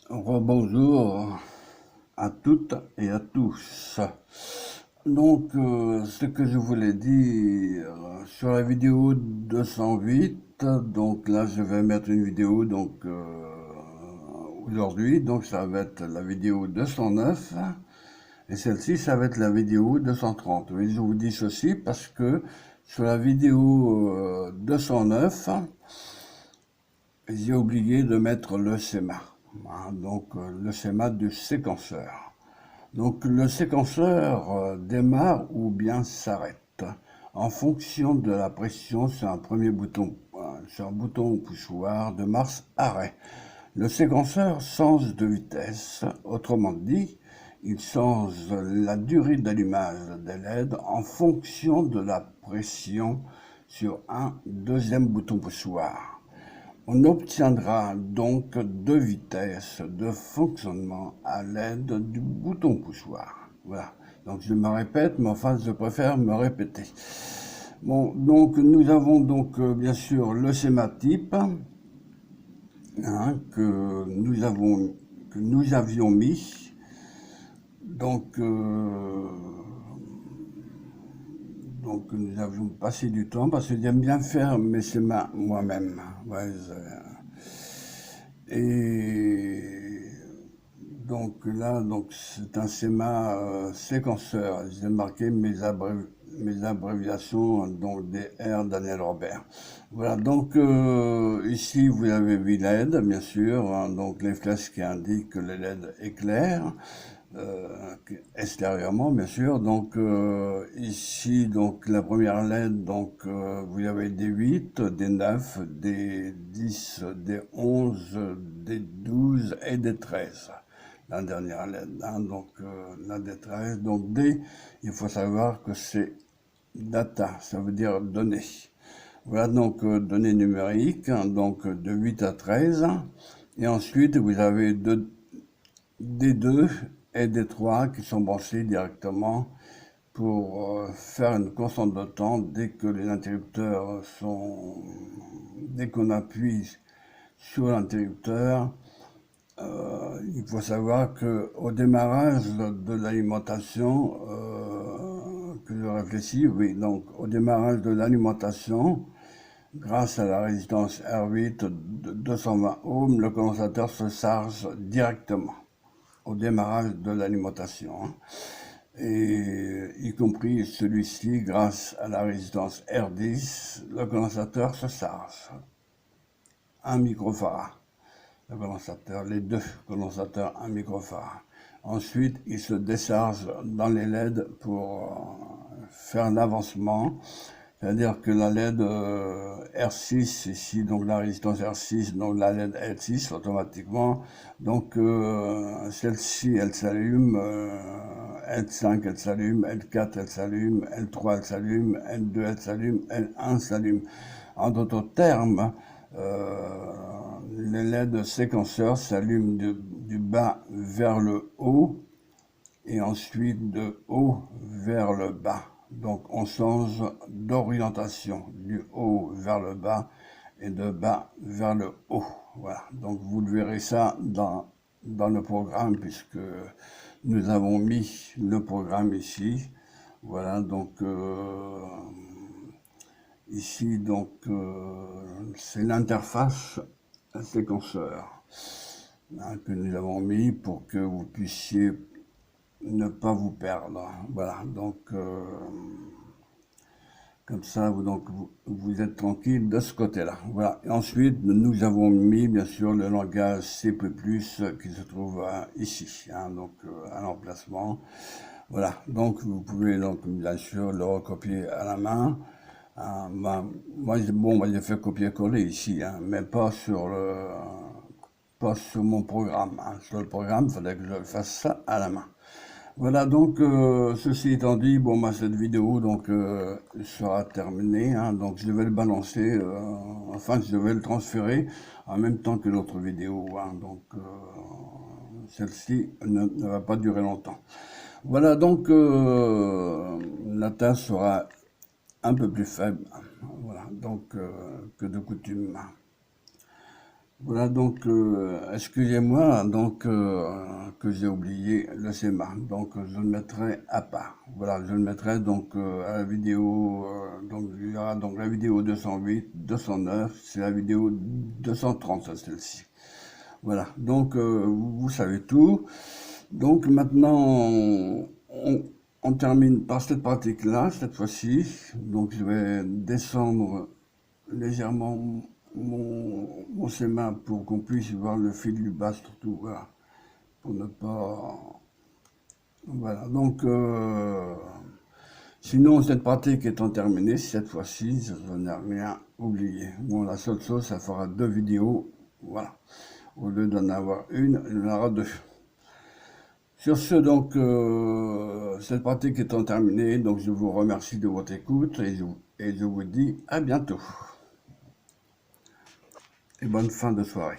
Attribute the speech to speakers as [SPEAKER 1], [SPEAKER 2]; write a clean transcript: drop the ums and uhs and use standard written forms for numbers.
[SPEAKER 1] Rebonjour à toutes et à tous. Donc, ce que je voulais dire sur la vidéo 208, donc là, je vais mettre une vidéo aujourd'hui, donc ça va être la vidéo 209 et celle-ci, ça va être la vidéo 230. Oui, je vous dis ceci parce que sur la vidéo 209, j'ai oublié de mettre le schéma. Donc, le schéma du séquenceur. Donc le séquenceur démarre ou bien s'arrête en fonction de la pression sur un premier bouton, sur un bouton au poussoir de marche arrêt. Le séquenceur change de vitesse, autrement dit, il change la durée d'allumage des LED en fonction de la pression sur un deuxième bouton poussoir. On obtiendra donc deux vitesses de fonctionnement à l'aide du bouton poussoir. Voilà. Donc je me répète, mais enfin je préfère me répéter. Bon, donc nous avons donc bien sûr le schéma type que nous avions mis. Donc nous avions passé du temps parce que j'aime bien faire mes schémas moi-même. Ouais, et donc là, c'est un schéma séquenceur. J'ai marqué mes abréviations, donc des R Daniel Robert. Voilà, donc ici vous avez vu LED, bien sûr, hein, donc les flèches qui indiquent que le LED est clair. Extérieurement bien sûr. Donc ici donc la première LED, donc vous avez des 8, des 9, des 10, des 11, des 12 et des 13. La dernière LED, hein, donc la des 13. Donc D, il faut savoir que c'est data, ça veut dire données. Voilà donc données numériques, hein, donc de 8 à 13. Et ensuite vous avez des 2 et des 3 qui sont branchés directement pour faire une constante de temps dès que les interrupteurs sont... Dès qu'on appuie sur l'interrupteur, il faut savoir qu'au démarrage de l'alimentation, que je réfléchis, oui, donc au démarrage de l'alimentation, grâce à la résistance R8 de 220 ohms, le condensateur se charge directement au démarrage de l'alimentation, hein, et y compris celui-ci, grâce à la résistance R10, le condensateur se charge. 1 microfarad, le condensateur, les deux condensateurs 1 microfarad. Ensuite, il se décharge dans les LED pour faire l'avancement. C'est-à-dire que la LED R6, ici, donc la résistance R6, donc la LED L6 automatiquement, donc celle-ci, elle s'allume, L5, elle s'allume, L4, elle s'allume, L3, elle s'allume, L2, elle s'allume, L1 s'allume. En d'autres termes, les LED séquenceurs s'allument du bas vers le haut et ensuite de haut vers le bas. Donc on change d'orientation du haut vers le bas et de bas vers le haut. Voilà. Donc vous le verrez ça dans le programme puisque nous avons mis le programme ici. Voilà, donc ici donc c'est l'interface séquenceur, hein, que nous avons mis pour que vous puissiez ne pas vous perdre. Voilà, donc comme ça, vous êtes tranquille de ce côté-là. Voilà. Et ensuite, nous avons mis bien sûr le langage C++ qui se trouve ici, hein, donc à l'emplacement. Voilà, donc vous pouvez donc bien sûr le recopier à la main. Moi, j'ai fait copier-coller ici, hein, mais pas sur mon programme, hein. Sur le programme, il fallait que je fasse ça à la main. Voilà, donc ceci étant dit, bon, cette vidéo donc sera terminée, hein, donc je vais le balancer, enfin je vais le transférer en même temps que l'autre vidéo, hein, donc celle-ci ne va pas durer longtemps. Voilà, donc la tâche sera un peu plus faible, voilà, donc que de coutume. Voilà, donc, excusez-moi, donc, que j'ai oublié le schéma. Donc, je le mettrai à part. Voilà, je le mettrai donc à la vidéo. Donc, il y aura donc la vidéo 208, 209, c'est la vidéo 230, ça, celle-ci. Voilà, donc, vous savez tout. Donc, maintenant, on termine par cette pratique-là, cette fois-ci. Donc, je vais descendre légèrement mon schéma pour qu'on puisse voir le fil du bas surtout, voilà, pour ne pas... Voilà, donc, sinon cette pratique étant terminée, cette fois-ci, je n'ai rien oublié. Bon, la seule chose, ça fera 2 vidéos, voilà. Au lieu d'en avoir une, il y en aura 2. Sur ce, donc, cette pratique étant terminée, donc je vous remercie de votre écoute et je vous dis à bientôt. Et bonne fin de soirée.